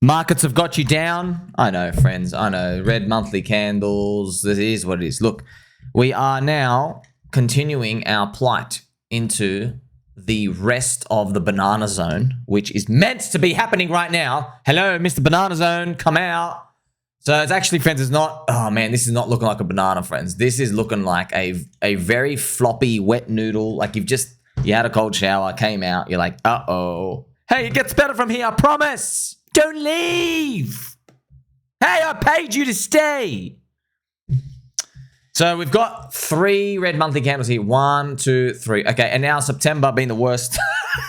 Markets have got you down. I know, friends. I know. Red monthly candles. This is what it is. Look, we are now continuing our plight into the rest of the banana zone, which is meant to be happening right now. Hello, Mr. Banana Zone, come out. So it's actually, friends, it's not, oh man, this is not looking like a banana, friends. This is looking like a very floppy, wet noodle. Like you had a cold shower, came out, you're like, uh-oh. Hey, it gets better from here, I promise. Don't leave. Hey, I paid you to stay. So we've got 3 red monthly candles here. 1, 2, 3. Okay, and now September being the worst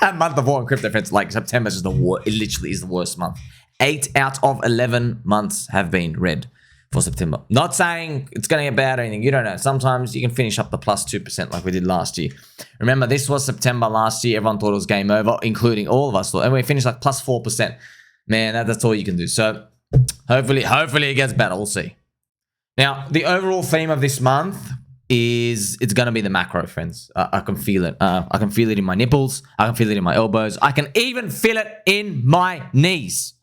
month of all in crypto, friends. Like September is the worst. It literally is the worst month. 8 out of 11 months have been red for September. Not saying it's going to get bad or anything. You don't know. Sometimes you can finish up the plus 2% like we did last year. Remember, this was September last year. Everyone thought it was game over, including all of us. And we finished like plus 4%. Man, that's all you can do. So hopefully it gets better. We'll see. Now, the overall theme of this month is it's going to be the macro, friends. I can feel it. I can feel it in my nipples. I can feel it in my elbows. I can even feel it in my knees.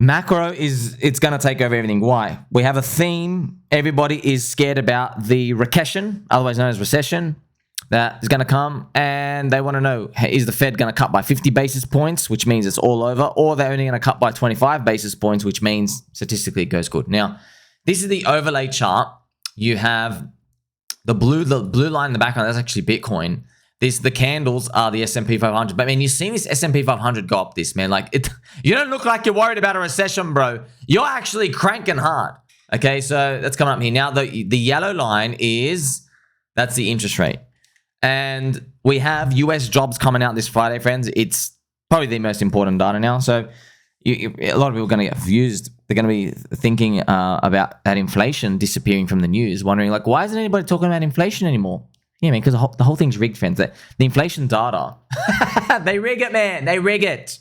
Macro it's going to take over everything. Why? We have a theme. Everybody is scared about the recession, otherwise known as recession, that is going to come. And they want to know, hey, is the Fed going to cut by 50 basis points, which means it's all over, or they're only going to cut by 25 basis points, which means statistically it goes good. Now, this is the overlay chart. You have the blue line in the background. That's actually Bitcoin. The candles are the S&P 500. But man, you've seen this S&P 500 go up this, man. Like you don't look like you're worried about a recession, bro. You're actually cranking hard. Okay, so that's coming up here. Now, the yellow line that's the interest rate. And we have US jobs coming out this Friday, friends. It's probably the most important data now. So a lot of people are going to get confused. They're going to be thinking about that inflation disappearing from the news, wondering like, why isn't anybody talking about inflation anymore? Yeah, man, because the whole thing's rigged, friends. The inflation data, they rig it, man. They rig it.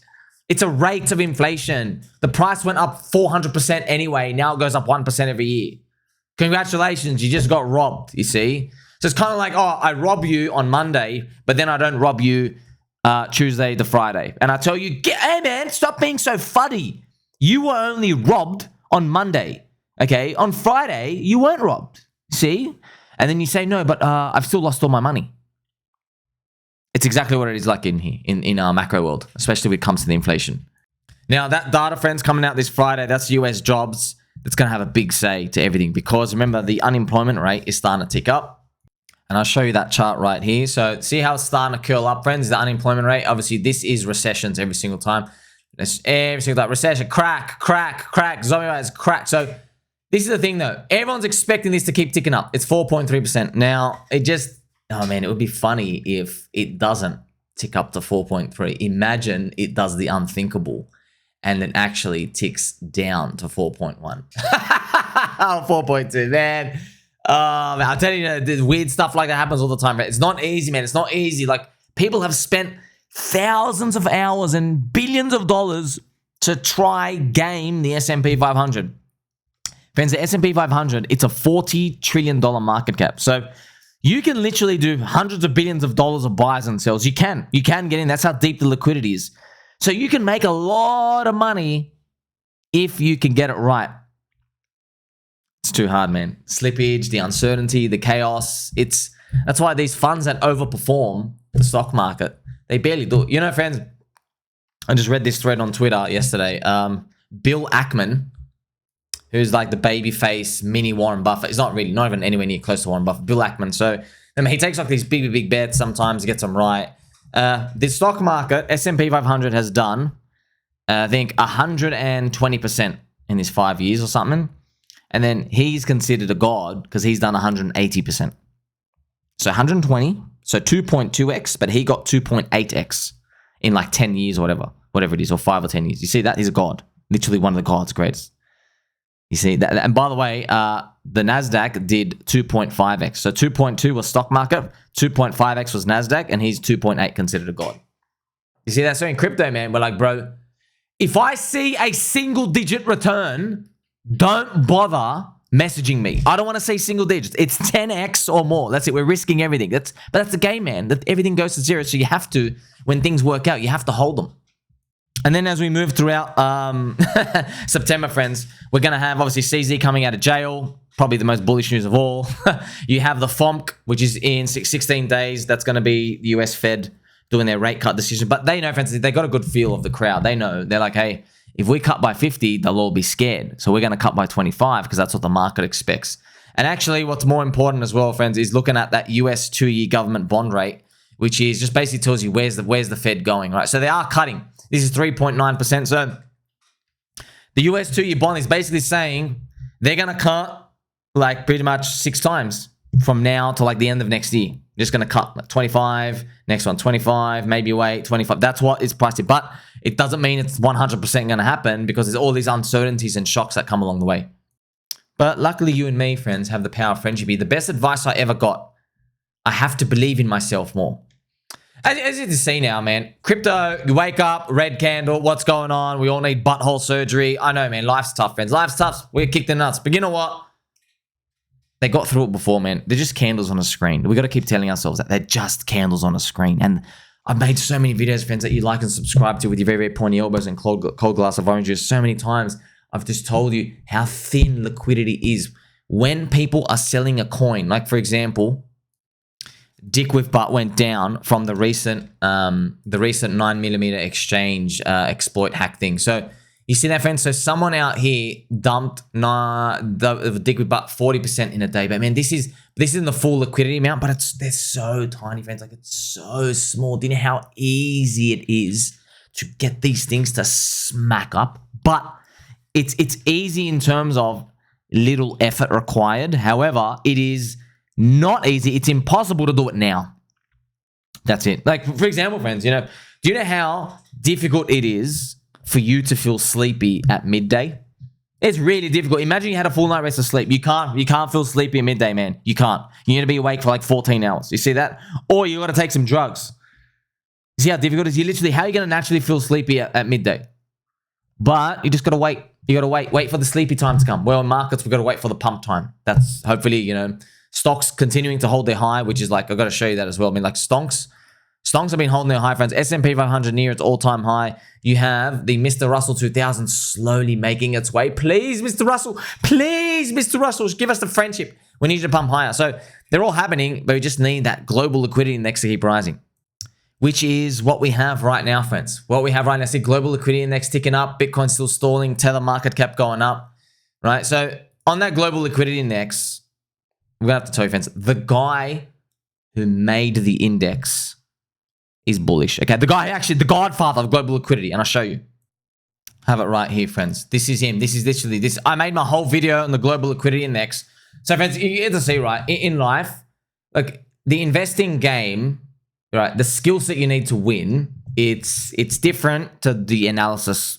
It's a rate of inflation. The price went up 400% anyway. Now it goes up 1% every year. Congratulations, you just got robbed, you see? So it's kind of like, oh, I rob you on Monday, but then I don't rob you Tuesday to Friday. And I tell you, hey, man, stop being so fuddy. You were only robbed on Monday, okay? On Friday, you weren't robbed, see? And then you say, no, but I've still lost all my money. It's exactly what it is like in here, in our macro world, especially when it comes to the inflation. Now, that data, friends, coming out this Friday, that's US jobs. That's going to have a big say to everything because, remember, the unemployment rate is starting to tick up. And I'll show you that chart right here. So see how it's starting to curl up, friends, the unemployment rate. Obviously, this is recessions every single time. Every single time. Recession, crack, zombie rise, crack. So this is the thing, though. Everyone's expecting this to keep ticking up. It's 4.3%. Now, oh, man, it would be funny if it doesn't tick up to 4.3. Imagine it does the unthinkable and then actually ticks down to 4.1. 4.2, man. Man, I'll tell you, there's weird stuff like that happens all the time. It's not easy, man. It's not easy. Like, people have spent thousands of hours and billions of dollars to try game the S&P 500. Friends, the S&P 500, it's a $40 trillion market cap. So you can literally do hundreds of billions of dollars of buys and sells. You can get in. That's how deep the liquidity is. So you can make a lot of money if you can get it right. It's too hard, man. Slippage, the uncertainty, the chaos. That's why these funds that overperform the stock market, they barely do it. You know, friends, I just read this thread on Twitter yesterday. Bill Ackman, who's like the baby face mini Warren Buffett. He's not even anywhere near close to Warren Buffett. Bill Ackman. So he takes like these big bets sometimes, gets them right. The stock market, S&P 500 has done, I think, 120% in this 5 years or something. And then he's considered a god because he's done 180%. So 120, so 2.2x, but he got 2.8x in like 10 years or whatever it is, or 5 or 10 years. You see that? He's a god. Literally one of the God's greatest. You see that? And by the way, the NASDAQ did 2.5x. So 2.2 was stock market, 2.5x was NASDAQ, and he's 2.8 considered a god. You see that? So in crypto, man, we're like, bro, if I see a single digit return, don't bother messaging me. I don't want to see single digits. It's 10x or more. That's it. We're risking everything. But that's the game, man. That everything goes to zero. So you have to, when things work out, you have to hold them. And then as we move throughout September, friends, we're going to have obviously CZ coming out of jail, probably the most bullish news of all. You have the FOMC, which is in 16 days. That's going to be the US Fed doing their rate cut decision. But they know, friends, they got a good feel of the crowd. They know. They're like, hey, if we cut by 50, they'll all be scared. So we're going to cut by 25 because that's what the market expects. And actually, what's more important as well, friends, is looking at that US 2-year government bond rate, which is just basically tells you where's the Fed going, right? So they are cutting. This is 3.9%. So the US 2-year bond is basically saying they're going to cut like pretty much 6 times from now to like the end of next year. They're just going to cut like 25, next one 25, maybe wait 25. That's what is priced. But it doesn't mean it's 100% going to happen because there's all these uncertainties and shocks that come along the way. But luckily you and me, friends, have the power of friendship. The best advice I ever got, I have to believe in myself more. As you can see now, man, crypto, you wake up, red candle, what's going on? We all need butthole surgery. I know, man, life's tough, friends. Life's tough. We're kicked in the nuts. But you know what? They got through it before, man. They're just candles on a screen. We got to keep telling ourselves that they're just candles on a screen. And I've made so many videos, friends, that you like and subscribe to with your very, very pointy elbows and cold glass of orange juice. So many times I've just told you how thin liquidity is. When people are selling a coin, like for example, DickWifButt went down from the recent 9mm exchange exploit hack thing. So you see that, friends? So someone out here dumped the DickWifButt 40% in a day. But man, this isn't the full liquidity amount, but they're so tiny, friends. Like it's so small. Do you know how easy it is to get these things to smack up? But it's easy in terms of little effort required. However, it is not easy. It's impossible to do it now. That's it. Like, for example, friends, do you know how difficult it is for you to feel sleepy at midday? It's really difficult. Imagine you had a full night rest of sleep. You can't feel sleepy at midday, man. You can't. You need to be awake for like 14 hours. You see that? Or you got to take some drugs. You see how difficult it is? How are you going to naturally feel sleepy at midday? But you just got to wait. You got to wait for the sleepy time to come. Well, in markets, we've got to wait for the pump time. That's hopefully, stocks continuing to hold their high, which is like, I've got to show you that as well. I mean, like stonks have been holding their high, friends. S&P 500 near its all-time high. You have the Mr. Russell 2000 slowly making its way. Please, Mr. Russell. Please, Mr. Russell, give us the friendship. We need you to pump higher. So they're all happening, but we just need that global liquidity index to keep rising, which is what we have right now, friends. What we have right now, see global liquidity index ticking up, Bitcoin still stalling, Tether market cap going up, right? So on that global liquidity index, we're going to have to tell you, friends, the guy who made the index is bullish. Okay, the guy, actually, the godfather of global liquidity, and I'll show you. I have it right here, friends. This is him. This is literally this. I made my whole video on the global liquidity index. So, friends, you get to see, right, in life, like the investing game, right, the skill set you need to win, it's different to the analysis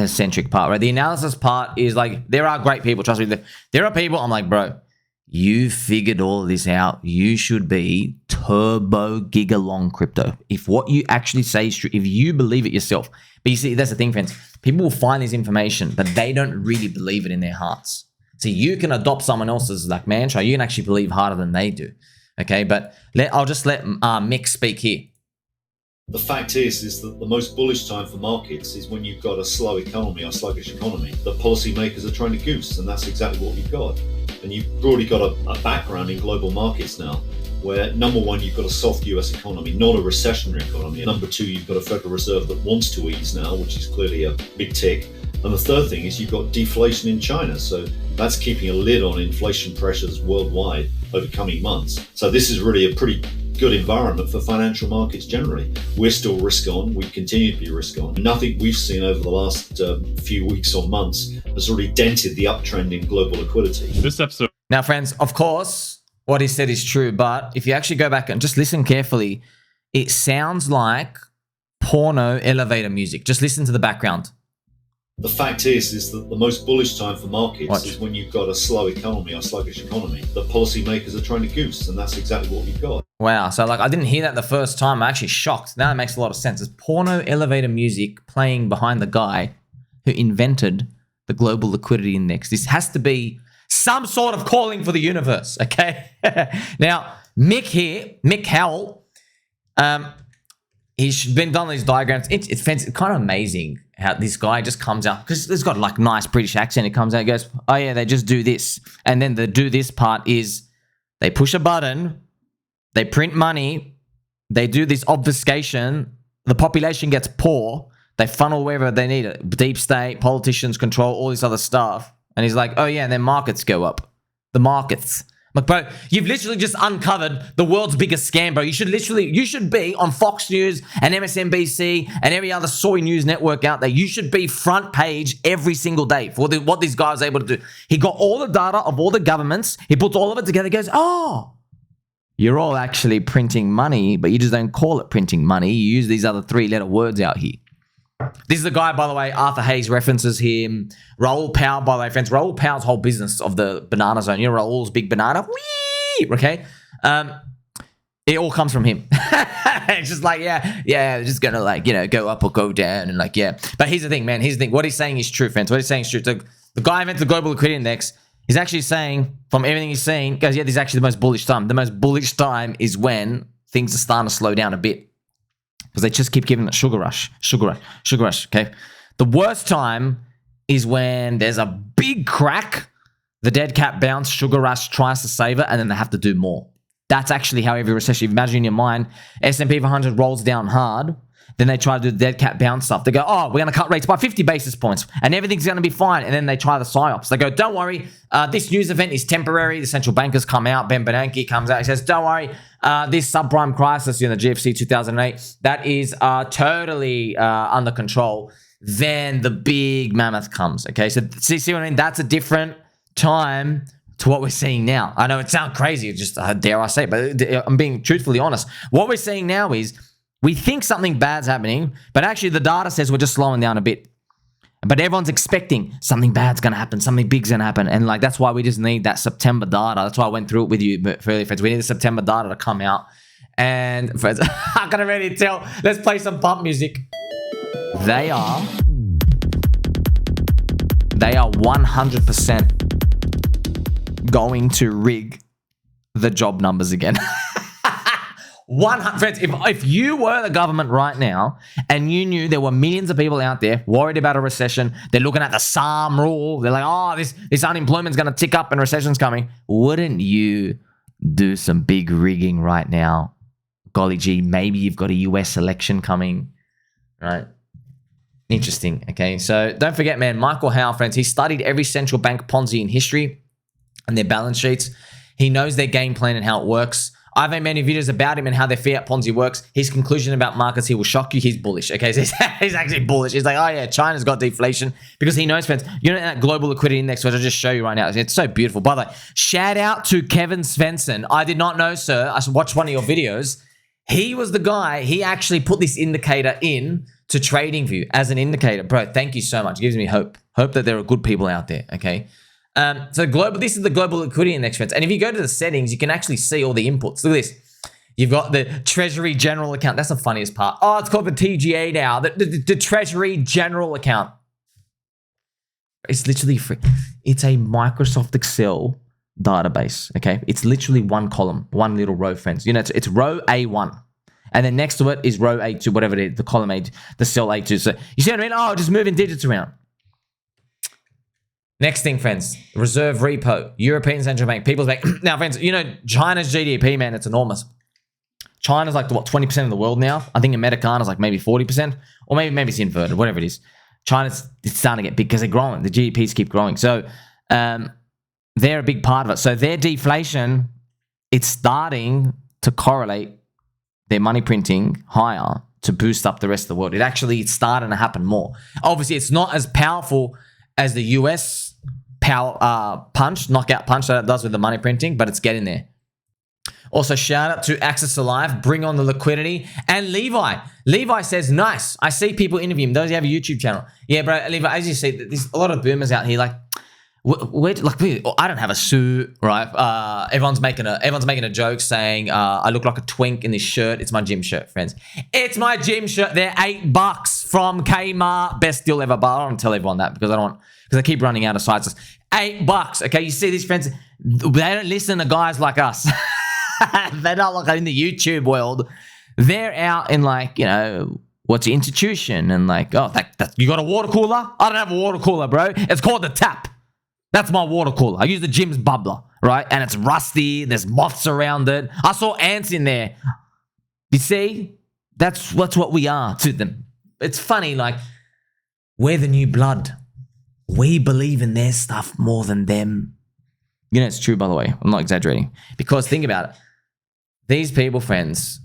centric part, right? The analysis part is like, there are great people, trust me. There are people, I'm like, bro, you figured all of this out. You should be turbo giga long crypto. If what you actually say is true, if you believe it yourself. But you see, that's the thing, friends. People will find this information, but they don't really believe it in their hearts. So you can adopt someone else's like mantra. You can actually believe harder than they do. Okay, but I'll just let Mick speak here. The fact is that the most bullish time for markets is when you've got a slow economy or sluggish economy that policymakers are trying to goose, and that's exactly what we've got. And you've already got a background in global markets now, where number one, you've got a soft US economy, not a recessionary economy. And number two, you've got a Federal Reserve that wants to ease now, which is clearly a big tick. And the third thing is you've got deflation in China. So that's keeping a lid on inflation pressures worldwide over coming months. So this is really a pretty good environment for financial markets generally. We're still risk on. We continue to be risk on. Nothing we've seen over the last few weeks or months has really dented the uptrend in global liquidity. This episode. Now, friends, of course, what he said is true, but if you actually go back and just listen carefully, it sounds like porno elevator music. Just listen to the background. The fact is that the most bullish time for markets is when you've got a slow economy or sluggish economy that policymakers are trying to goose, and that's exactly what we've got. Wow, so like I didn't hear that the first time. I'm actually shocked. Now it makes a lot of sense. It's porno elevator music playing behind the guy who invented the global liquidity index. This has to be some sort of calling for the universe, okay? Now, Mick here, Mick Howell, he's been done these diagrams. It's kind of amazing how this guy just comes out, because he's got like nice British accent. He comes out and goes, oh yeah, they just do this. And then the do this part is they push a button, they print money, they do this obfuscation, the population gets poor, they funnel wherever they need it. Deep state, politicians control all this other stuff. And he's like, oh yeah, and then markets go up. The markets. Like, bro, you've literally just uncovered the world's biggest scam, bro. You should be on Fox News and MSNBC and every other soy news network out there. You should be front page every single day for what this guy was able to do. He got all the data of all the governments. He puts all of it together. He goes, oh, you're all actually printing money, but you just don't call it printing money. You use these other 3-letter words out here. This is the guy, by the way, Arthur Hayes references him. Raoul Pal, by the way, friends. Raoul Pal's whole business of the banana zone. You know Raoul's big banana? Whee! Okay? It all comes from him. It's just like, yeah, they're just going to like, go up or go down and like, yeah. But here's the thing, man. Here's the thing. What he's saying is true, friends. What he's saying is true. The guy invented the Global Liquidity Index. He's actually saying, from everything he's saying, goes, yeah, this is actually the most bullish time. The most bullish time is when things are starting to slow down a bit. Because they just keep giving it sugar rush, okay? The worst time is when there's a big crack, the dead cat bounce, sugar rush tries to save it, and then they have to do more. That's actually how every recession, imagine in your mind, S&P 500 rolls down hard, then they try to do the dead cat bounce stuff. They go, oh, we're going to cut rates by 50 basis points, and everything's going to be fine. And then they try the psyops. They go, don't worry, this news event is temporary. The central bankers come out. Ben Bernanke comes out. He says, don't worry, this subprime crisis, the GFC 2008, that is totally under control. Then the big mammoth comes, okay? So see what I mean? That's a different time to what we're seeing now. I know it sounds crazy, just dare I say, but I'm being truthfully honest. What we're seeing now is we think something bad's happening, but actually the data says we're just slowing down a bit. But everyone's expecting something bad's going to happen, something big's going to happen. And like that's why we just need that September data. That's why I went through it with you earlier, friends. We need the September data to come out. And friends, I can already tell. Let's play some pump music. They are 100% going to rig the job numbers again. 100, friends, if you were the government right now and you knew there were millions of people out there worried about a recession, they're looking at the SARM rule, they're like, oh, this unemployment's going to tick up and recession's coming, wouldn't you do some big rigging right now? Golly gee, maybe you've got a US election coming, right? Interesting, okay? So don't forget, man, Michael Howell, friends, he studied every central bank Ponzi in history and their balance sheets. He knows their game plan and how it works. I've made many videos about him and how their fiat Ponzi works. His conclusion about markets, he will shock you. He's bullish, okay? So he's actually bullish. He's like, oh yeah, China's got deflation because he knows, friends, you know that global liquidity index, which I'll just show you right now. It's so beautiful. By the way, shout out to Kevin Svenson. I did not know, sir. I watched one of your videos. He was the guy, he actually put this indicator in to TradingView as an indicator. Bro, thank you so much. It gives me hope. Hope that there are good people out there, okay? So this is the global liquidity index, friends. And if you go to the settings, you can actually see all the inputs. Look at this. You've got the Treasury General account. That's the funniest part. Oh, it's called the TGA now. The Treasury General account. It's literally free. It's a Microsoft Excel database, okay? It's literally one column, one little row, friends. You know, it's row A1. And then next to it is row A2, whatever it is, the column A, the cell A2. So you see what I mean? Oh, just moving digits around. Next thing, friends, reserve repo, European Central Bank, People's Bank. Now, friends, you know, China's GDP, man, it's enormous. China's like, what, 20% of the world now? I think Americana's like maybe 40%, or maybe it's inverted, whatever it is. It's starting to get big because they're growing. The GDPs keep growing. So they're a big part of it. So their deflation, it's starting to correlate their money printing higher to boost up the rest of the world. It's starting to happen more. Obviously, it's not as powerful as the US knockout punch that it does with the money printing, but it's getting there. Also, shout out to Access Alive, bring on the liquidity, and Levi. Levi says, nice. I see people interview him. Those who have a YouTube channel. Yeah, bro, Levi, as you see, there's a lot of boomers out here. Like, I don't have a suit, right? Everyone's making a joke saying I look like a twink in this shirt. It's my gym shirt, friends. It's my gym shirt. They're $8 from Kmart. Best deal ever. But I don't tell everyone that because I keep running out of sites. $8. Okay, you see these friends? They don't listen to guys like us. They're not like in the YouTube world. They're out in like, you know, what's your institution? And like, oh, you got a water cooler? I don't have a water cooler, bro. It's called the tap. That's my water cooler. I use the gym's bubbler, right? And it's rusty. There's moths around it. I saw ants in there. You see? That's what we are to them. It's funny, like, we're the new blood. We believe in their stuff more than them. You know, it's true, by the way. I'm not exaggerating. Because think about it. These people, friends,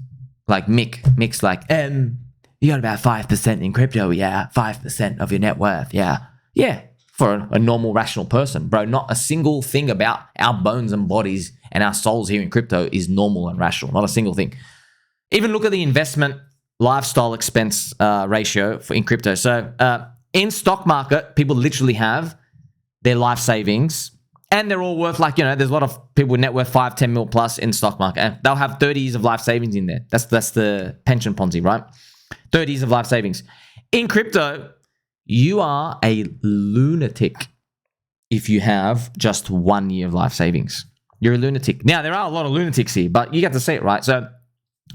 like Mick's like, you got about 5% in crypto, yeah. 5% of your net worth, yeah. Yeah, for a normal, rational person, bro. Not a single thing about our bones and bodies and our souls here in crypto is normal and rational. Not a single thing. Even look at the investment lifestyle expense ratio in crypto. So in stock market, people literally have their life savings and they're all worth like, you know, there's a lot of people with net worth 5, 10 mil plus in stock market. And they'll have 30 years of life savings in there. That's the pension Ponzi, right? 30 years of life savings. In crypto, you are a lunatic if you have just 1 year of life savings. You're a lunatic. Now, there are a lot of lunatics here, but you get to see it, right? So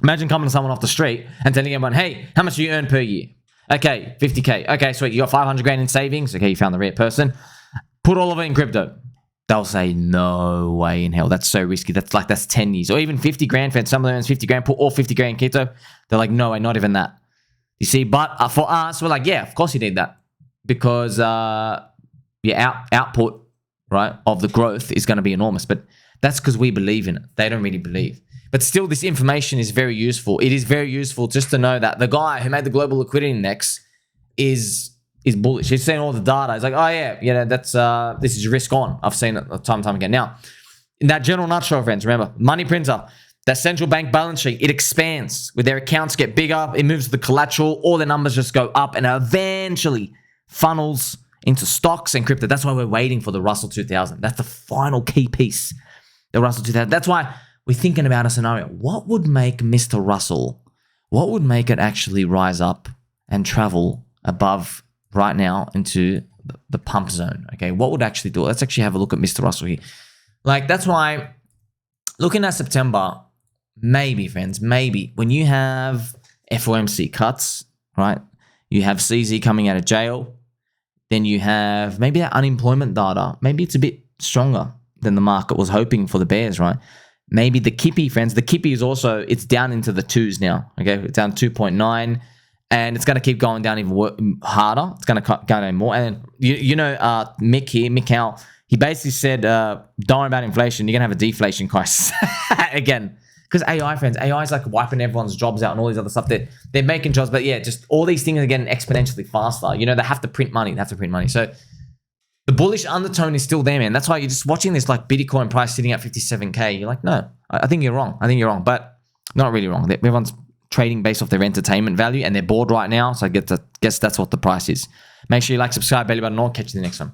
imagine coming to someone off the street and telling everyone, hey, how much do you earn per year? Okay, 50K. Okay, sweet. You got 500 grand in savings. Okay, you found the rare person. Put all of it in crypto. They'll say, no way in hell. That's so risky. That's 10 years. Or even 50 grand. For some of them, it's 50 grand. Put all 50 grand in crypto. They're like, no way, not even that. You see, but for us, we're like, yeah, of course you need that. Because your output, right, of the growth is going to be enormous. But that's because we believe in it. They don't really believe. But still, this information is very useful. It is very useful just to know that the guy who made the global liquidity index is bullish. He's seen all the data. He's like, oh yeah, that's this is risk on. I've seen it time and time again. Now, in that general nutshell, friends, remember, money printer, that central bank balance sheet, it expands. With their accounts get bigger, it moves to the collateral, all the numbers just go up and eventually funnels into stocks and crypto. That's why we're waiting for the Russell 2000. That's the final key piece, the Russell 2000. That's why we're thinking about a scenario. What would make Mr. Russell, what would make it actually rise up and travel above right now into the pump zone? Okay, what would actually do it? Let's actually have a look at Mr. Russell here. Like, that's why looking at September, maybe, friends, maybe when you have FOMC cuts, right? You have CZ coming out of jail. Then you have maybe that unemployment data. Maybe it's a bit stronger than the market was hoping for the bears, right? Maybe the Kippy, friends. The Kippy is also, it's down into the 2s now. Okay, it's down 2.9. And it's going to keep going down even harder. It's going to go down more. And you know, Mick here, Mick Howell, he basically said, don't worry about inflation. You're going to have a deflation crisis again. Because AI, friends, AI is like wiping everyone's jobs out and all these other stuff. They're making jobs, but yeah, just all these things are getting exponentially faster. You know, they have to print money. So the bullish undertone is still there, man. That's why you're just watching this like Bitcoin price sitting at 57K. You're like, no, I think you're wrong. But not really wrong. Everyone's trading based off their entertainment value and they're bored right now. So I guess that's what the price is. Make sure you like, subscribe, belly button on. Catch you in the next one.